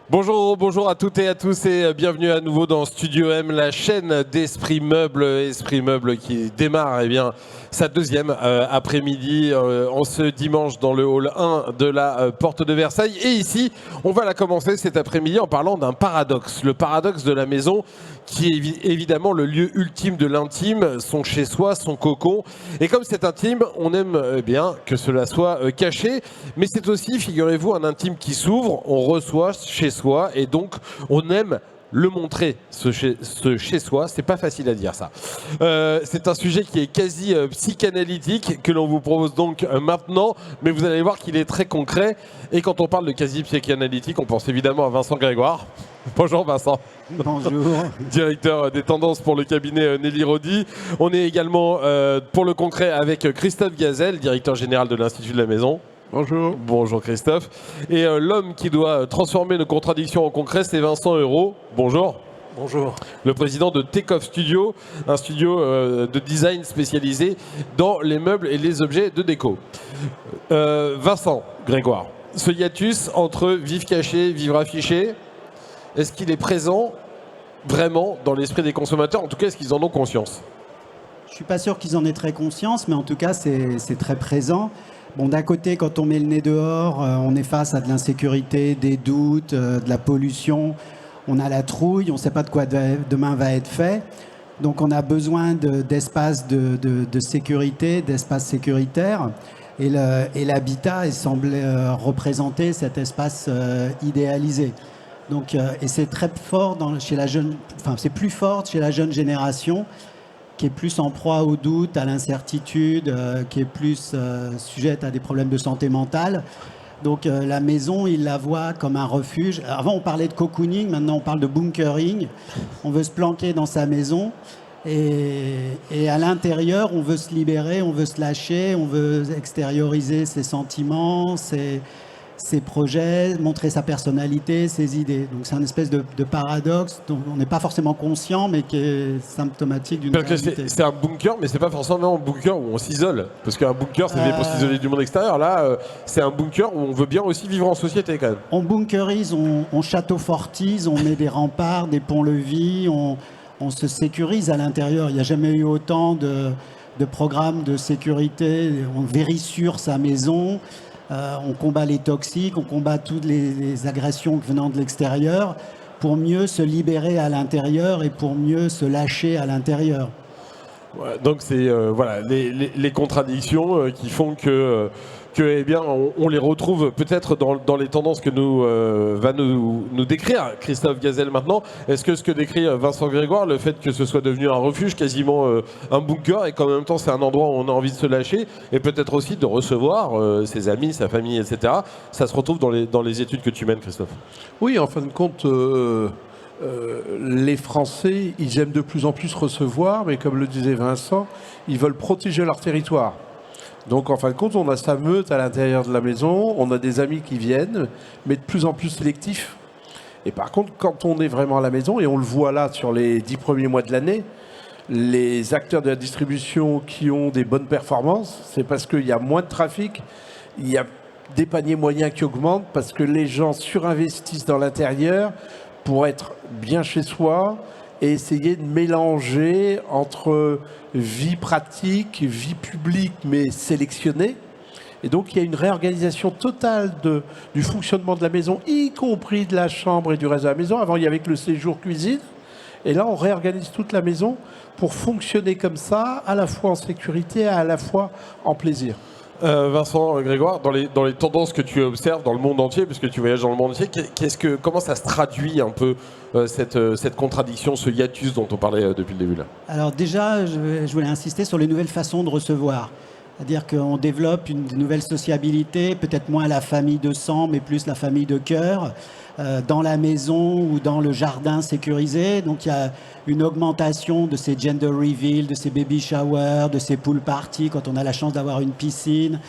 Bonjour à toutes et à tous et bienvenue à nouveau dans Studio M, la chaîne d'Esprit Meuble. Esprit Meuble qui démarre sa deuxième après-midi en ce dimanche dans le hall 1 de la porte de Versailles. Et ici, on va la commencer cet après-midi en parlant d'un paradoxe. Le paradoxe de la maison qui est évidemment le lieu ultime de l'intime, son chez-soi, son cocon. Et comme c'est intime, on aime bien que cela soit caché. Mais c'est aussi, figurez-vous, un intime qui s'ouvre, on reçoit chez soi et donc on aime le montrer, ce chez-soi. C'est pas facile à dire ça. C'est un sujet qui est quasi psychanalytique que l'on vous propose donc maintenant, mais vous allez voir qu'il est très concret. Et quand on parle de quasi psychanalytique, on pense évidemment à Vincent Grégoire. Bonjour Vincent. Bonjour. Directeur des tendances pour le cabinet Nelly Rodi. On est également pour le concret avec Christophe Gazel, directeur général de l'Institut de la Maison. Bonjour. Bonjour Christophe. Et l'homme qui doit transformer nos contradictions en concret, c'est Vincent Euros. Bonjour. Bonjour. Le président de Takeoff Studio, un studio de design spécialisé dans les meubles et les objets de déco. Vincent Grégoire, ce hiatus entre vivre caché, vivre affiché, est-ce qu'il est présent vraiment dans l'esprit des consommateurs? En tout cas, est-ce qu'ils en ont conscience? Je ne suis pas sûr qu'ils en aient très conscience, mais en tout cas, c'est très présent. Bon, d'un côté, quand on met le nez dehors, on est face à de l'insécurité, des doutes, de la pollution. On a la trouille, on ne sait pas de quoi demain va être fait. Donc, on a besoin d'espaces de sécurité, d'espaces sécuritaires. Et l'habitat semble représenter cet espace idéalisé. Donc, et c'est très fort chez la jeune, enfin c'est plus fort chez la jeune génération, qui est plus en proie au doute, à l'incertitude, qui est plus sujette à des problèmes de santé mentale. Donc la maison, il la voit comme un refuge. Avant, on parlait de cocooning, maintenant on parle de bunkering. On veut se planquer dans sa maison. Et à l'intérieur, on veut se libérer, on veut se lâcher, on veut extérioriser ses sentiments, ses projets, montrer sa personnalité, ses idées. Donc c'est un espèce de paradoxe dont on n'est pas forcément conscient, mais qui est symptomatique d'une réalité. Parce que c'est un bunker, mais c'est pas forcément un bunker où on s'isole. Parce qu'un bunker, c'est fait pour s'isoler du monde extérieur. Là, c'est un bunker où on veut bien aussi vivre en société quand même. On bunkerise, on château-fortise, on met des remparts, des ponts-levis, on se sécurise à l'intérieur. Il n'y a jamais eu autant de programmes de sécurité. On vérissure sa maison. On combat les toxiques, on combat toutes les agressions venant de l'extérieur pour mieux se libérer à l'intérieur et pour mieux se lâcher à l'intérieur. Ouais, donc c'est voilà, les contradictions qui font que eh bien, on les retrouve peut-être dans les tendances que va nous décrire Christophe Gazel maintenant. Est-ce que ce que décrit Vincent Grégoire, le fait que ce soit devenu un refuge, quasiment un bunker, et qu'en même temps c'est un endroit où on a envie de se lâcher, et peut-être aussi de recevoir ses amis, sa famille, etc., ça se retrouve dans les études que tu mènes, Christophe? Oui, en fin de compte, les Français, ils aiment de plus en plus recevoir, mais comme le disait Vincent, ils veulent protéger leur territoire. Donc en fin de compte, on a sa meute à l'intérieur de la maison, on a des amis qui viennent, mais de plus en plus sélectifs. Et par contre, quand on est vraiment à la maison, et on le voit là sur les 10 premiers mois de l'année, les acteurs de la distribution qui ont des bonnes performances, c'est parce qu'il y a moins de trafic, il y a des paniers moyens qui augmentent, parce que les gens surinvestissent dans l'intérieur pour être bien chez soi et essayer de mélanger entre vie pratique, vie publique, mais sélectionnée. Et donc, il y a une réorganisation totale du fonctionnement de la maison, y compris de la chambre et du reste de la maison. Avant, il y avait que le séjour cuisine. Et là, on réorganise toute la maison pour fonctionner comme ça, à la fois en sécurité, à la fois en plaisir. Vincent Grégoire, dans les tendances que tu observes dans le monde entier, puisque tu voyages dans le monde entier, comment ça se traduit un peu cette contradiction, ce hiatus dont on parlait depuis le début là? Alors déjà, je voulais insister sur les nouvelles façons de recevoir. C'est-à-dire qu'on développe une nouvelle sociabilité, peut-être moins la famille de sang, mais plus la famille de cœur, dans la maison ou dans le jardin sécurisé. Donc il y a une augmentation de ces gender reveal, de ces baby showers, de ces pool parties quand on a la chance d'avoir une piscine,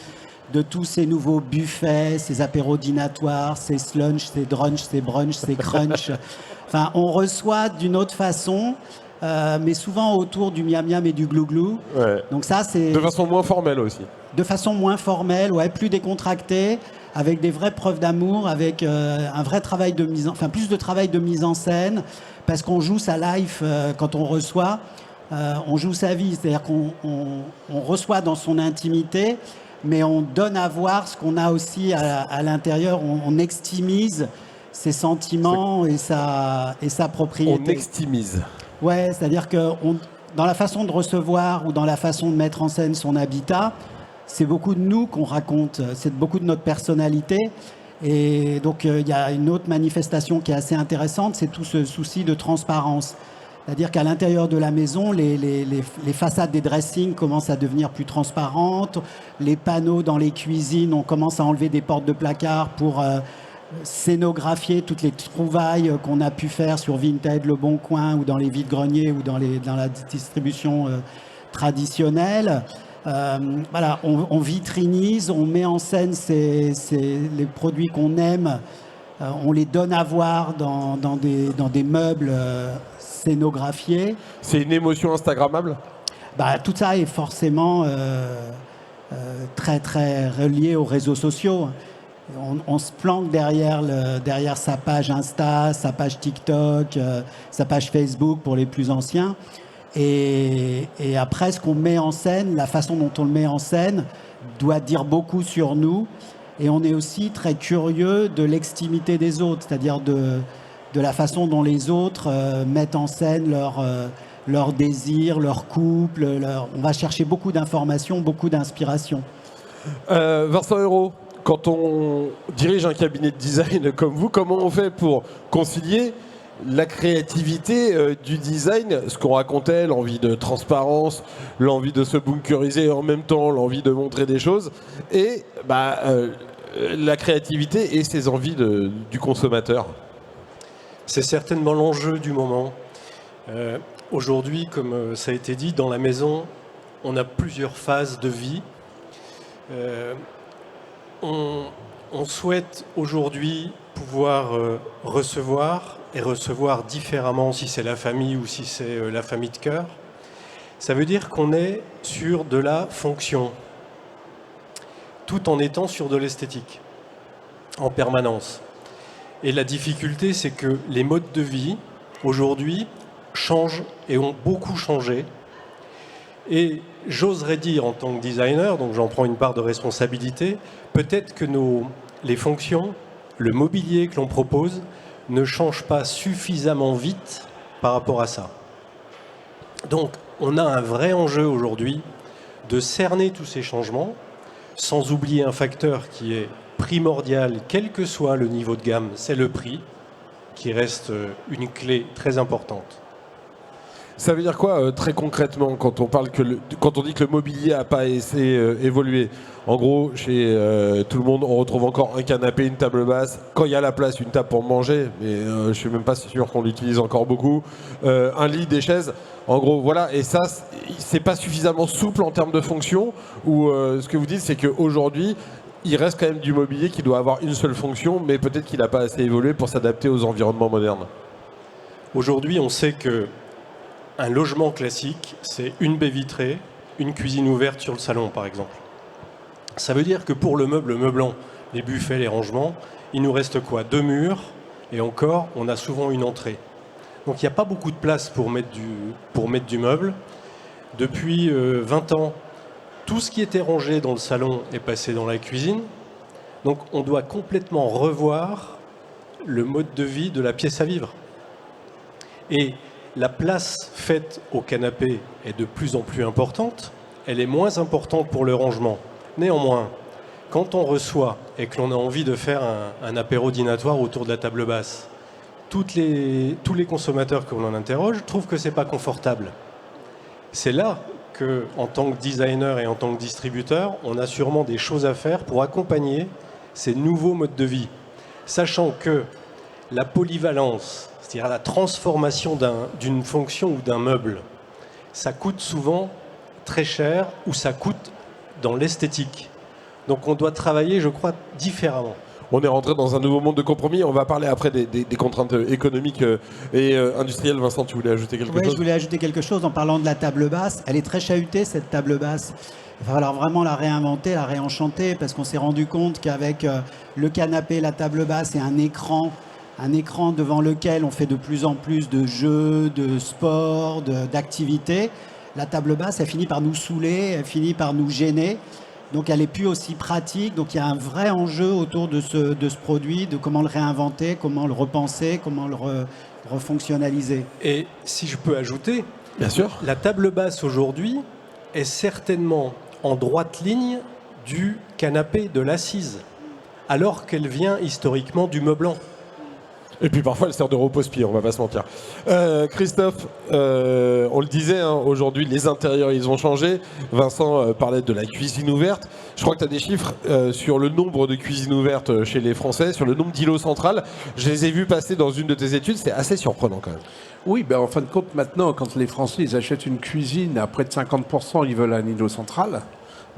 de tous ces nouveaux buffets, ces apéros dînatoires, ces slunch, ces drunch, ces brunch, ces crunch. Enfin, on reçoit d'une autre façon mais souvent autour du miam miam et du glou-glou. Ouais. Donc ça, c'est De façon moins formelle aussi. de façon moins formelle, ouais, plus décontractée, avec des vraies preuves d'amour, avec un vrai travail de plus de travail de mise en scène, parce qu'on joue sa life quand on reçoit, on joue sa vie, c'est-à-dire qu'on reçoit dans son intimité, mais on donne à voir ce qu'on a aussi à l'intérieur, on extimise ses sentiments et sa propriété. On extimise. Ouais, c'est-à-dire que dans la façon de recevoir ou dans la façon de mettre en scène son habitat, c'est beaucoup de nous qu'on raconte, c'est beaucoup de notre personnalité. Et donc, il y a une autre manifestation qui est assez intéressante, c'est tout ce souci de transparence. C'est-à-dire qu'à l'intérieur de la maison, les façades des dressings commencent à devenir plus transparentes. Les panneaux dans les cuisines, on commence à enlever des portes de placard pour scénographier toutes les trouvailles qu'on a pu faire sur Vinted, Le Bon Coin ou dans les vides-greniers ou dans la distribution traditionnelle. Voilà, on vitrinise, on met en scène les produits qu'on aime, on les donne à voir dans des meubles scénographiés. C'est une émotion instagrammable? Tout ça est forcément très très relié aux réseaux sociaux. On se planque derrière sa page Insta, sa page TikTok, sa page Facebook pour les plus anciens. Et après, ce qu'on met en scène, la façon dont on le met en scène, doit dire beaucoup sur nous. Et on est aussi très curieux de l'extimité des autres, c'est-à-dire de la façon dont les autres mettent en scène leurs désirs, leur couple. On va chercher beaucoup d'informations, beaucoup d'inspiration. Vincent Hérault, quand on dirige un cabinet de design comme vous, comment on fait pour concilier la créativité du design, ce qu'on racontait, l'envie de transparence, l'envie de se bunkeriser et en même temps l'envie de montrer des choses, et la créativité et ses envies du consommateur? C'est certainement l'enjeu du moment. Aujourd'hui, comme ça a été dit, dans la maison, on a plusieurs phases de vie. On souhaite aujourd'hui pouvoir recevoir différemment si c'est la famille ou si c'est la famille de cœur. Ça veut dire qu'on est sur de la fonction, tout en étant sur de l'esthétique, en permanence. Et la difficulté, c'est que les modes de vie, aujourd'hui, changent et ont beaucoup changé. Et j'oserais dire, en tant que designer, donc j'en prends une part de responsabilité, peut-être que les fonctions, le mobilier que l'on propose, ne change pas suffisamment vite par rapport à ça. Donc, on a un vrai enjeu aujourd'hui de cerner tous ces changements, sans oublier un facteur qui est primordial, quel que soit le niveau de gamme, c'est le prix, qui reste une clé très importante. Ça veut dire quoi très concrètement quand on dit que le mobilier n'a pas assez évolué? En gros, chez tout le monde, on retrouve encore un canapé, une table basse. Quand il y a la place, une table pour manger, mais je suis même pas sûr qu'on l'utilise encore beaucoup. Un lit, des chaises. En gros, voilà. Et ça, c'est pas suffisamment souple en termes de fonction. Ou ce que vous dites, c'est qu'aujourd'hui, il reste quand même du mobilier qui doit avoir une seule fonction, mais peut-être qu'il n'a pas assez évolué pour s'adapter aux environnements modernes. Aujourd'hui, on sait que un logement classique, c'est une baie vitrée, une cuisine ouverte sur le salon, par exemple. Ça veut dire que pour le meublant, les buffets, les rangements, il nous reste quoi? 2 murs, et encore, on a souvent une entrée. Donc il n'y a pas beaucoup de place pour mettre du meuble. Depuis 20 ans, tout ce qui était rangé dans le salon est passé dans la cuisine. Donc on doit complètement revoir le mode de vie de la pièce à vivre. Et la place faite au canapé est de plus en plus importante. Elle est moins importante pour le rangement. Néanmoins, quand on reçoit et que l'on a envie de faire un apéro dînatoire autour de la table basse, tous les consommateurs que l'on interroge trouvent que ce n'est pas confortable. C'est là que, en tant que designer et en tant que distributeur, on a sûrement des choses à faire pour accompagner ces nouveaux modes de vie. Sachant que la polyvalence, c'est-à-dire la transformation d'une fonction ou d'un meuble, ça coûte souvent très cher ou ça coûte dans l'esthétique. Donc on doit travailler, je crois, différemment. On est rentré dans un nouveau monde de compromis. On va parler après des contraintes économiques et industrielles. Vincent, tu voulais ajouter quelque Oui, chose? je voulais ajouter quelque chose en parlant de la table basse. Elle est très chahutée, cette table basse. Il va falloir vraiment la réinventer, la réenchanter, parce qu'on s'est rendu compte qu'avec le canapé, la table basse et un écran devant lequel on fait de plus en plus de jeux, de sport, d'activités, la table basse, elle finit par nous saouler, elle finit par nous gêner. Donc elle n'est plus aussi pratique. Donc il y a un vrai enjeu autour de ce produit, de comment le réinventer, comment le repenser, comment le refonctionnaliser. Et si je peux ajouter, Bien sûr. la table basse aujourd'hui est certainement en droite ligne du canapé, de l'assise, alors qu'elle vient historiquement du meublant. Et puis parfois elle sert de repose-pied, on va pas se mentir. Christophe, on le disait, hein, aujourd'hui les intérieurs ils ont changé. Vincent parlait de la cuisine ouverte. Je crois que tu as des chiffres sur le nombre de cuisines ouvertes chez les Français, sur le nombre d'îlots centrales. Je les ai vus passer dans une de tes études, c'est assez surprenant quand même. Oui, ben en fin de compte, maintenant, quand les Français ils achètent une cuisine, à près de 50%, ils veulent un îlot central,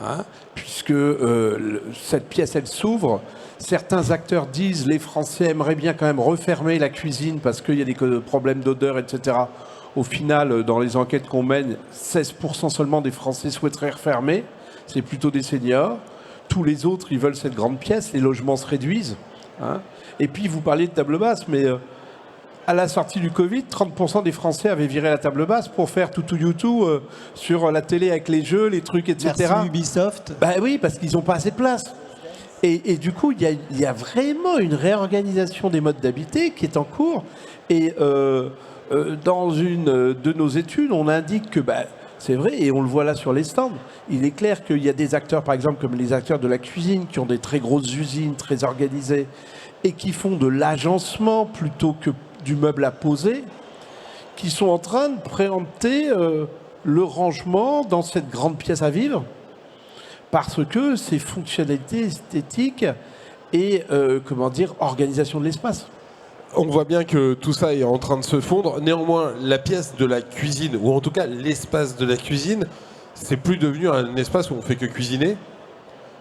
hein, puisque cette pièce, elle s'ouvre. Certains acteurs disent les Français aimeraient bien quand même refermer la cuisine parce qu'il y a des problèmes d'odeur, etc. Au final, dans les enquêtes qu'on mène, 16% seulement des Français souhaiteraient refermer. C'est plutôt des seniors. Tous les autres, ils veulent cette grande pièce. Les logements se réduisent, hein. Et puis, vous parliez de table basse, mais à la sortie du Covid, 30% des Français avaient viré la table basse pour faire tout YouTube sur la télé avec les jeux, les trucs, etc. Merci Ubisoft. Ben oui, parce qu'ils n'ont pas assez de place. Et du coup, il y a vraiment une réorganisation des modes d'habiter qui est en cours. Et dans une de nos études, on indique que, c'est vrai, et on le voit là sur les stands, il est clair qu'il y a des acteurs, par exemple, comme les acteurs de la cuisine, qui ont des très grosses usines, très organisées, et qui font de l'agencement plutôt que du meuble à poser, qui sont en train de préempter le rangement dans cette grande pièce à vivre, parce que c'est fonctionnalité esthétique et organisation de l'espace. On voit bien que tout ça est en train de se fondre. Néanmoins, la pièce de la cuisine, ou en tout cas l'espace de la cuisine, c'est plus devenu un espace où on fait que cuisiner.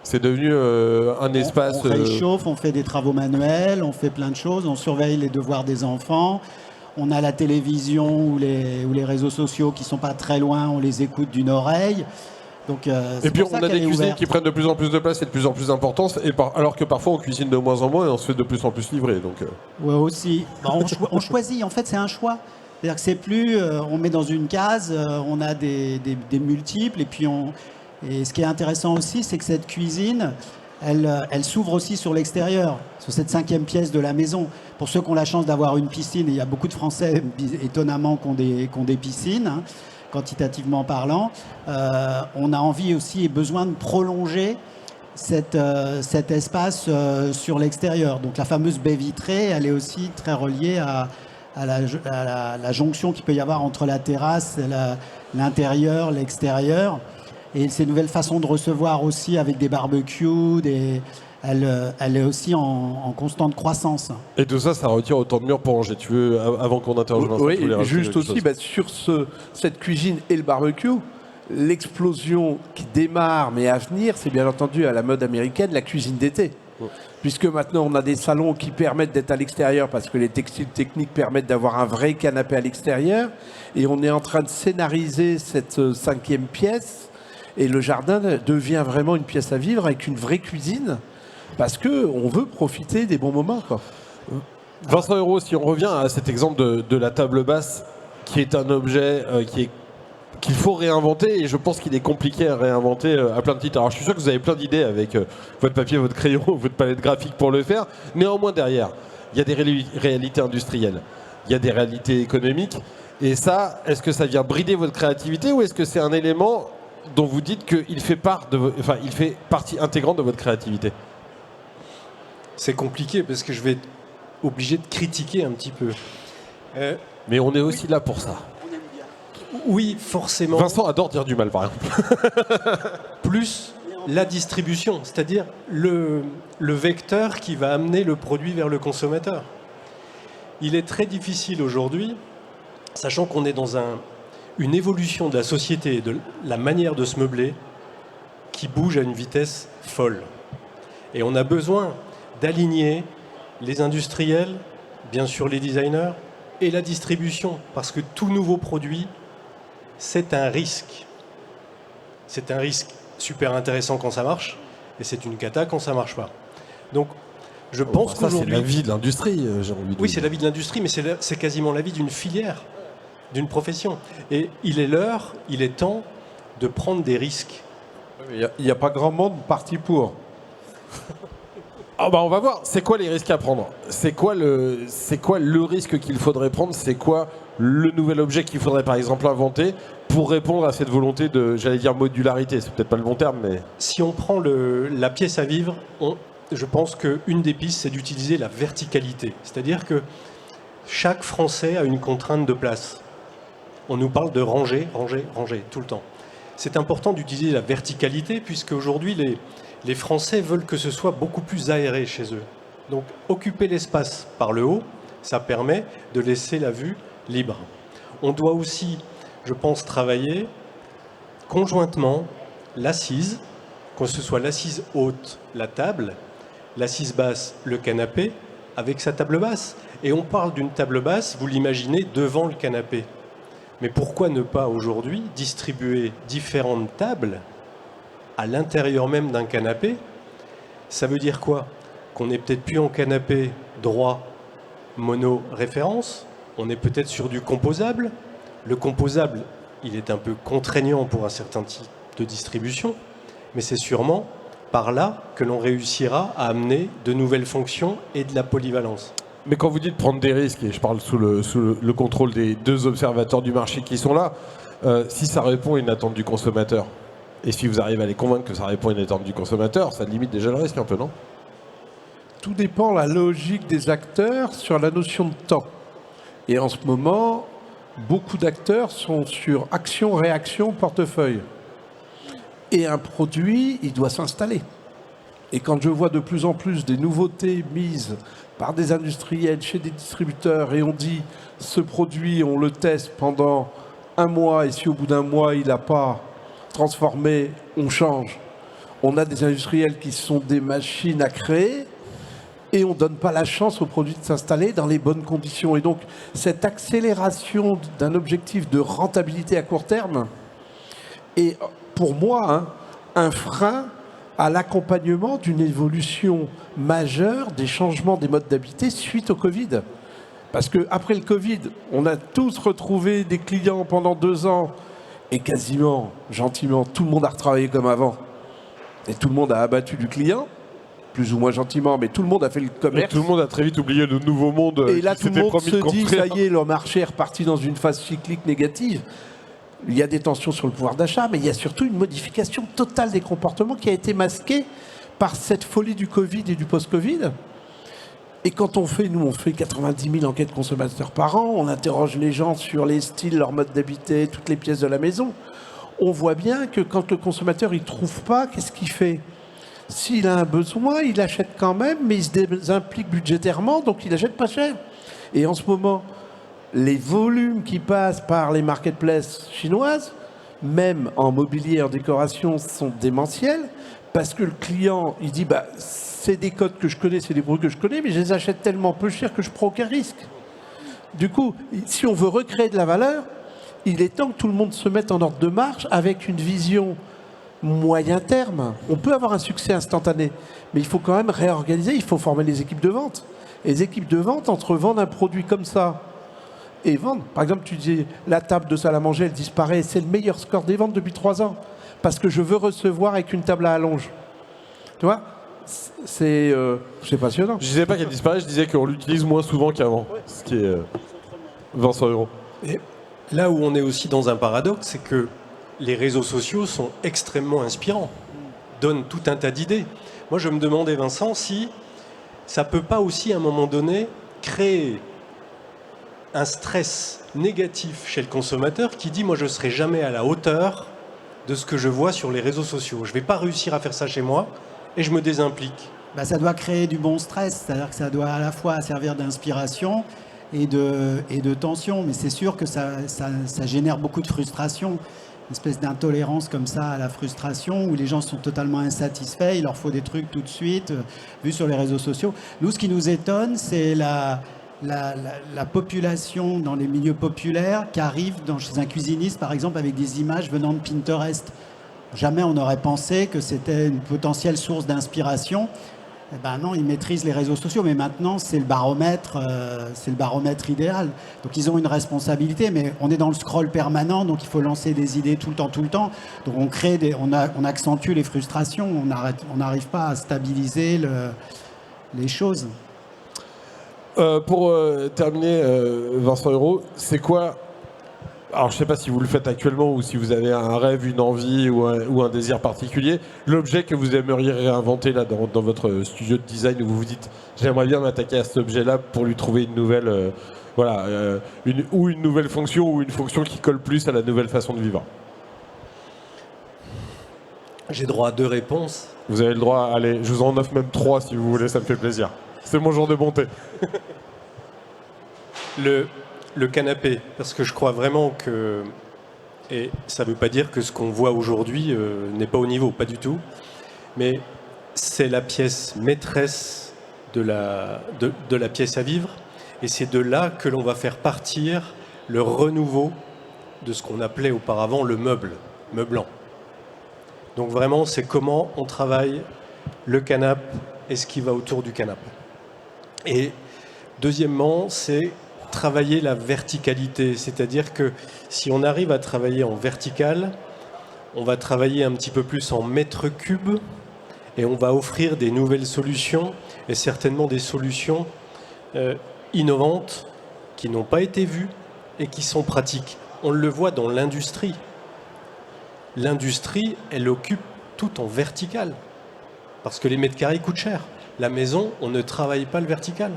C'est devenu un espace... On réchauffe, on fait des travaux manuels, on fait plein de choses, on surveille les devoirs des enfants. On a la télévision ou les réseaux sociaux qui ne sont pas très loin, on les écoute d'une oreille. Donc, et puis on a des cuisines qui prennent de plus en plus de place et de plus en plus d'importance, alors que parfois on cuisine de moins en moins et on se fait de plus en plus livrer. Donc, ouais, aussi. On choisit, en fait c'est un choix. C'est-à-dire que c'est plus, on met dans une case, on a des multiples, et ce qui est intéressant aussi, c'est que cette cuisine, elle s'ouvre aussi sur l'extérieur, sur cette 5e pièce de la maison. Pour ceux qui ont la chance d'avoir une piscine, et il y a beaucoup de Français, étonnamment, qui ont des piscines, hein, quantitativement parlant, on a envie aussi et besoin de prolonger cet espace sur l'extérieur. Donc la fameuse baie vitrée, elle est aussi très reliée à la jonction qu'il peut y avoir entre la terrasse, l'intérieur, l'extérieur. Et ces nouvelles façons de recevoir aussi avec des barbecues, elle est aussi en constante croissance. et tout ça, ça retire autant de murs pour ranger. Tu veux, avant qu'on interroge Vincent, Oui, tu voulais rajouter juste quelque aussi, chose sur cette cuisine et le barbecue, l'explosion qui démarre, mais à venir, c'est bien entendu à la mode américaine, la cuisine d'été. Puisque maintenant, on a des salons qui permettent d'être à l'extérieur parce que les textiles techniques permettent d'avoir un vrai canapé à l'extérieur. Et on est en train de scénariser cette 5e pièce. Et le jardin devient vraiment une pièce à vivre avec une vraie cuisine. Parce qu'on veut profiter des bons moments, quoi. Vincent Hérault, si on revient à cet exemple de la table basse, qui est un objet qu'il faut réinventer, et je pense qu'il est compliqué à réinventer à plein de titres. Alors je suis sûr que vous avez plein d'idées avec votre papier, votre crayon, votre palette graphique pour le faire. Néanmoins, derrière, il y a des réalités industrielles, il y a des réalités économiques. Et ça, est-ce que ça vient brider votre créativité ou est-ce que c'est un élément dont vous dites qu'il fait il fait partie intégrante de votre créativité? C'est compliqué parce que je vais être obligé de critiquer un petit peu. Mais on est aussi là pour ça. Oui, forcément. Vincent adore dire du mal, par exemple. Plus la distribution, c'est-à-dire le vecteur qui va amener le produit vers le consommateur. Il est très difficile aujourd'hui, sachant qu'on est dans une évolution de la société et de la manière de se meubler qui bouge à une vitesse folle. Et on a besoin d'aligner les industriels, bien sûr les designers, et la distribution. Parce que tout nouveau produit, c'est un risque. C'est un risque super intéressant quand ça marche, et c'est une cata quand ça marche pas. Donc, je pense ça, c'est qu'aujourd'hui... la vie de l'industrie, j'ai envie de Oui, dire. c'est la vie de l'industrie, mais c'est quasiment la vie d'une filière, d'une profession. Et il est temps de prendre des risques. Il n'y a pas grand monde parti pour. Ah bah on va voir, c'est quoi les risques à prendre? C'est quoi le risque qu'il faudrait prendre? C'est quoi le nouvel objet qu'il faudrait par exemple inventer pour répondre à cette volonté de, j'allais dire modularité, c'est peut-être pas le bon terme, mais... Si on prend la pièce à vivre, je pense qu'une des pistes, c'est d'utiliser la verticalité. C'est-à-dire que chaque Français a une contrainte de place. On nous parle de ranger, ranger, ranger, tout le temps. C'est important d'utiliser la verticalité, puisque aujourd'hui, les Français veulent que ce soit beaucoup plus aéré chez eux. Donc, occuper l'espace par le haut, ça permet de laisser la vue libre. On doit aussi, je pense, travailler conjointement l'assise, que ce soit l'assise haute, la table, l'assise basse, le canapé, avec sa table basse. Et on parle d'une table basse, vous l'imaginez, devant le canapé. Mais pourquoi ne pas aujourd'hui distribuer différentes tables à l'intérieur même d'un canapé? Ça veut dire quoi? Qu'on n'est peut-être plus en canapé droit, mono, référence. On est peut-être sur du composable. Le composable, il est un peu contraignant pour un certain type de distribution, mais c'est sûrement par là que l'on réussira à amener de nouvelles fonctions et de la polyvalence. Mais quand vous dites prendre des risques, et je parle sous le contrôle des deux observateurs du marché qui sont là, si ça répond à une attente du consommateur, et si vous arrivez à les convaincre que ça répond à une attente du consommateur, ça limite déjà le risque un peu, non? Tout dépend de la logique des acteurs sur la notion de temps. Et en ce moment, beaucoup d'acteurs sont sur action, réaction, portefeuille. Et un produit, il doit s'installer. Et quand je vois de plus en plus des nouveautés mises par des industriels chez des distributeurs et on dit ce produit, on le teste pendant un mois et si au bout d'un mois il n'a pas transformé, on change. On a des industriels qui sont des machines à créer et on ne donne pas la chance au produit de s'installer dans les bonnes conditions. Et donc cette accélération d'un objectif de rentabilité à court terme est pour moi un frein à l'accompagnement d'une évolution majeure des changements des modes d'habiter suite au Covid. Parce qu'après le Covid, on a tous retrouvé des clients pendant 2 ans et quasiment, gentiment, tout le monde a retravaillé comme avant. Et tout le monde a abattu du client, plus ou moins gentiment, mais tout le monde a fait le commerce. Et tout le monde a très vite oublié le nouveau monde. Et là, qui tout le s'était monde promis se de dit, construire. ça y est, le marché est reparti dans une phase cyclique négative. Il y a des tensions sur le pouvoir d'achat, mais il y a surtout une modification totale des comportements qui a été masquée par cette folie du Covid et du post-Covid. Et quand on fait 90 000 enquêtes consommateurs par an, on interroge les gens sur les styles, leur mode d'habiter, toutes les pièces de la maison. On voit bien que quand le consommateur ne trouve pas, qu'est-ce qu'il fait? S'il a un besoin, il achète quand même, mais il se désimplique budgétairement, donc il achète pas cher. Et en ce moment, les volumes qui passent par les marketplaces chinoises, même en mobilier et en décoration, sont démentiels, parce que le client, il dit, c'est des codes que je connais, c'est des produits que je connais, mais je les achète tellement peu cher que je ne prends aucun risque. Du coup, si on veut recréer de la valeur, il est temps que tout le monde se mette en ordre de marche avec une vision moyen terme. On peut avoir un succès instantané, mais il faut quand même réorganiser, il faut former les équipes de vente. Et les équipes de vente, entre vendre un produit comme ça et vendre, par exemple, tu dis la table de salle à manger, elle disparaît, c'est le meilleur score des ventes depuis 3 ans, parce que je veux recevoir avec une table à allonge. Tu vois, c'est passionnant. Je disais pas qu'elle disparaît, je disais qu'on l'utilise moins souvent qu'avant, ce qui est 200 €. Et là où on est aussi dans un paradoxe, c'est que les réseaux sociaux sont extrêmement inspirants, donnent tout un tas d'idées. Moi, je me demandais, Vincent, si ça peut pas aussi, à un moment donné, créer un stress négatif chez le consommateur qui dit « moi, je ne serai jamais à la hauteur de ce que je vois sur les réseaux sociaux. Je ne vais pas réussir à faire ça chez moi et je me désimplique. » Ça doit créer du bon stress, c'est-à-dire que ça doit à la fois servir d'inspiration et de tension, mais c'est sûr que ça génère beaucoup de frustration. espèce d'intolérance comme ça à la frustration, où les gens sont totalement insatisfaits, il leur faut des trucs tout de suite, vu sur les réseaux sociaux. Nous, ce qui nous étonne, c'est la population dans les milieux populaires qui arrive chez un cuisiniste, par exemple, avec des images venant de Pinterest. Jamais on n'aurait pensé que c'était une potentielle source d'inspiration. Eh ben non, ils maîtrisent les réseaux sociaux, mais maintenant c'est le baromètre idéal. Donc ils ont une responsabilité, mais on est dans le scroll permanent, donc il faut lancer des idées tout le temps. Donc on accentue les frustrations, on n'arrive pas à stabiliser les choses. Pour terminer, Vincent Hérault, c'est quoi? Alors, je ne sais pas si vous le faites actuellement ou si vous avez un rêve, une envie ou un désir particulier. L'objet que vous aimeriez réinventer là, dans votre studio de design où vous vous dites j'aimerais bien m'attaquer à cet objet-là pour lui trouver une nouvelle, une nouvelle fonction ou une fonction qui colle plus à la nouvelle façon de vivre. J'ai droit à 2 réponses. Vous avez le droit, allez, je vous en offre même 3 si vous voulez, ça me fait plaisir. C'est mon jour de bonté. Le canapé, parce que je crois vraiment que, et ça ne veut pas dire que ce qu'on voit aujourd'hui n'est pas au niveau, pas du tout, mais c'est la pièce maîtresse de la pièce à vivre, et c'est de là que l'on va faire partir le renouveau de ce qu'on appelait auparavant le meublant. Donc vraiment, c'est comment on travaille le canapé et ce qui va autour du canapé. Et deuxièmement, c'est travailler la verticalité, c'est-à-dire que si on arrive à travailler en vertical, on va travailler un petit peu plus en mètres cubes et on va offrir des nouvelles solutions et certainement des solutions innovantes qui n'ont pas été vues et qui sont pratiques. On le voit dans l'industrie. L'industrie, elle occupe tout en vertical parce que les mètres carrés coûtent cher. La maison, on ne travaille pas le vertical.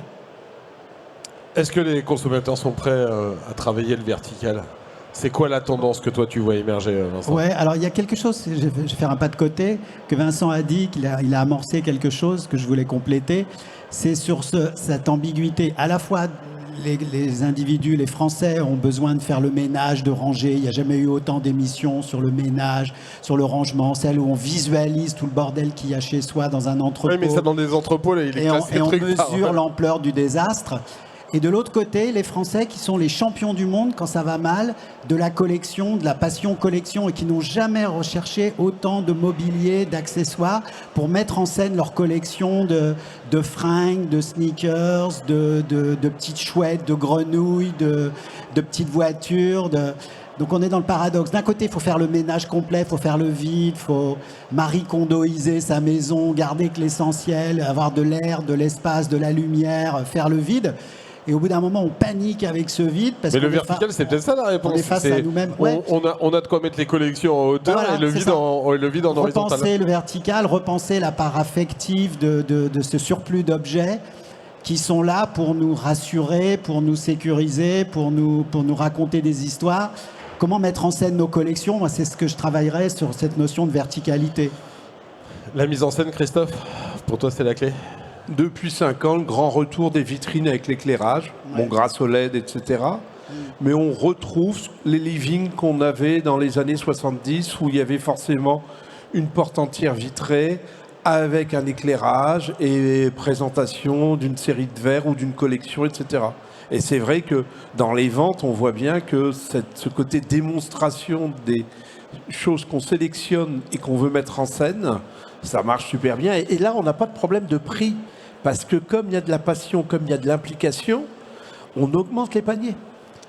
Est-ce que les consommateurs sont prêts à travailler le vertical? C'est quoi la tendance que toi tu vois émerger, Vincent? Ouais, alors il y a quelque chose, je vais faire un pas de côté, que Vincent a dit, qu'il a amorcé quelque chose que je voulais compléter. C'est sur cette ambiguïté. À la fois, les individus, les Français ont besoin de faire le ménage, de ranger. Il n'y a jamais eu autant d'émissions sur le ménage, sur le rangement, celle où on visualise tout le bordel qu'il y a chez soi dans un entrepôt. Oui, mais ça dans des entrepôts, là, et on mesure l'ampleur du désastre. Et de l'autre côté, les Français qui sont les champions du monde quand ça va mal, de la collection, de la passion collection, et qui n'ont jamais recherché autant de mobilier, d'accessoires pour mettre en scène leur collection de fringues, de sneakers, de petites chouettes, de grenouilles, de petites voitures. Donc on est dans le paradoxe. D'un côté, il faut faire le ménage complet, il faut faire le vide, il faut marie-kondoiser sa maison, garder que l'essentiel, avoir de l'air, de l'espace, de la lumière, faire le vide. Et au bout d'un moment, on panique avec ce vide. Parce mais le vertical, c'est peut-être ça la réponse. On est face à nous-mêmes. Ouais. On a de quoi mettre les collections en hauteur, voilà, et le vide en horizontal. Repenser le vertical, repenser la part affective de ce surplus d'objets qui sont là pour nous rassurer, pour nous sécuriser, pour nous raconter des histoires. Comment mettre en scène nos collections? Moi, c'est ce que je travaillerais sur cette notion de verticalité. La mise en scène, Christophe, pour toi, c'est la clé? Depuis 5 ans, le grand retour des vitrines avec l'éclairage, bon, grâce au LED, etc. Mais on retrouve les livings qu'on avait dans les années 70 où il y avait forcément une porte entière vitrée avec un éclairage et présentation d'une série de verres ou d'une collection, etc. Et c'est vrai que dans les ventes, on voit bien que ce côté démonstration des choses qu'on sélectionne et qu'on veut mettre en scène, ça marche super bien. Et là, on n'a pas de problème de prix. Parce que comme il y a de la passion, comme il y a de l'implication, on augmente les paniers.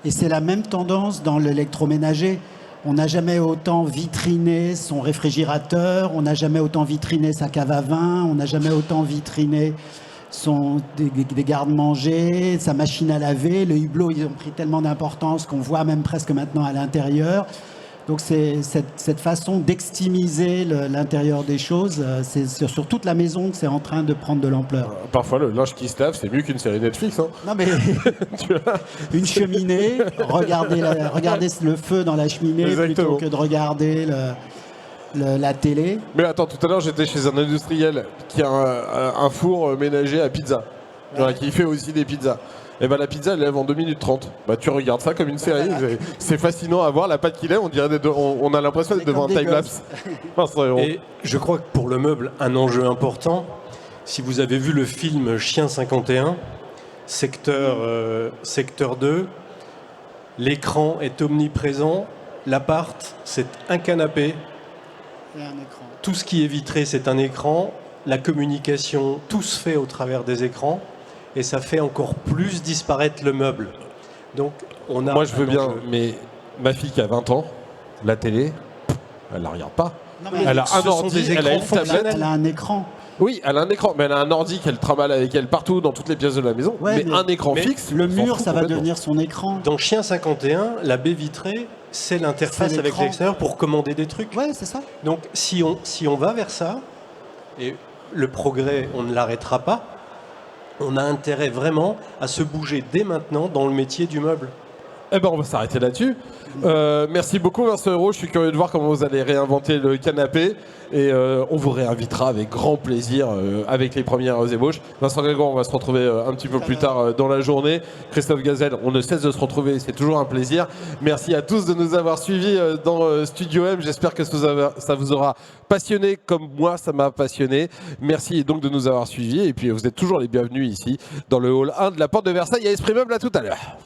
Et c'est la même tendance dans l'électroménager. On n'a jamais autant vitriné son réfrigérateur, on n'a jamais autant vitriné sa cave à vin, on n'a jamais autant vitriné des garde-manger, sa machine à laver. Le hublot, ils ont pris tellement d'importance qu'on voit même presque maintenant à l'intérieur. Donc c'est cette façon d'extimiser l'intérieur des choses, c'est sur toute la maison que c'est en train de prendre de l'ampleur. Parfois le linge qui se lave, c'est mieux qu'une série Netflix. Hein. Non mais une cheminée, regardez le feu dans la cheminée. Exactement. Plutôt que de regarder la télé. Mais attends, tout à l'heure j'étais chez un industriel qui a un four ménager à pizza, qui fait aussi des pizzas. Et ben la pizza elle lève en 2 minutes 30. Bah tu regardes ça comme une série, c'est fascinant à voir, la pâte qui lève, on a l'impression d'être devant un time-lapse. Et je crois que pour le meuble, un enjeu important, si vous avez vu le film Chien 51, secteur 2, l'écran est omniprésent, l'appart c'est un canapé, Et un écran. tout ce qui est vitré c'est un écran, la communication, tout se fait au travers des écrans. Et ça fait encore plus disparaître le meuble. Donc, on a. Moi, je veux un bien, enjeu. mais ma fille qui a 20 ans, la télé, elle la regarde pas. Non, mais Elle a ce un sont ordi, des elle a écrans une tablette. Elle a un écran. Oui, elle a un écran, mais elle a un ordi qu'elle trimballe avec elle partout dans toutes les pièces de la maison. Ouais, mais un écran mais fixe, Le on s'en mur, fout ça va complètement. devenir son écran. Dans Chien 51, la baie vitrée, c'est l'interface C'est avec l'écran. l'extérieur pour commander des trucs. Ouais, c'est ça. Donc, si on va vers ça, et le progrès, on ne l'arrêtera pas, on a intérêt vraiment à se bouger dès maintenant dans le métier du meuble. Eh ben, on va s'arrêter là-dessus. Merci beaucoup, Vincent Hérault. Je suis curieux de voir comment vous allez réinventer le canapé. Et on vous réinvitera avec grand plaisir avec les premières ébauches. Vincent Grégoire, on va se retrouver un petit peu plus tard dans la journée. Christophe Gazelle, on ne cesse de se retrouver. C'est toujours un plaisir. Merci à tous de nous avoir suivis dans Studio M. J'espère que ça vous aura passionné comme moi, ça m'a passionné. Merci donc de nous avoir suivis. Et puis, vous êtes toujours les bienvenus ici dans le hall 1 de la Porte de Versailles à Esprit Meuble. À tout à l'heure.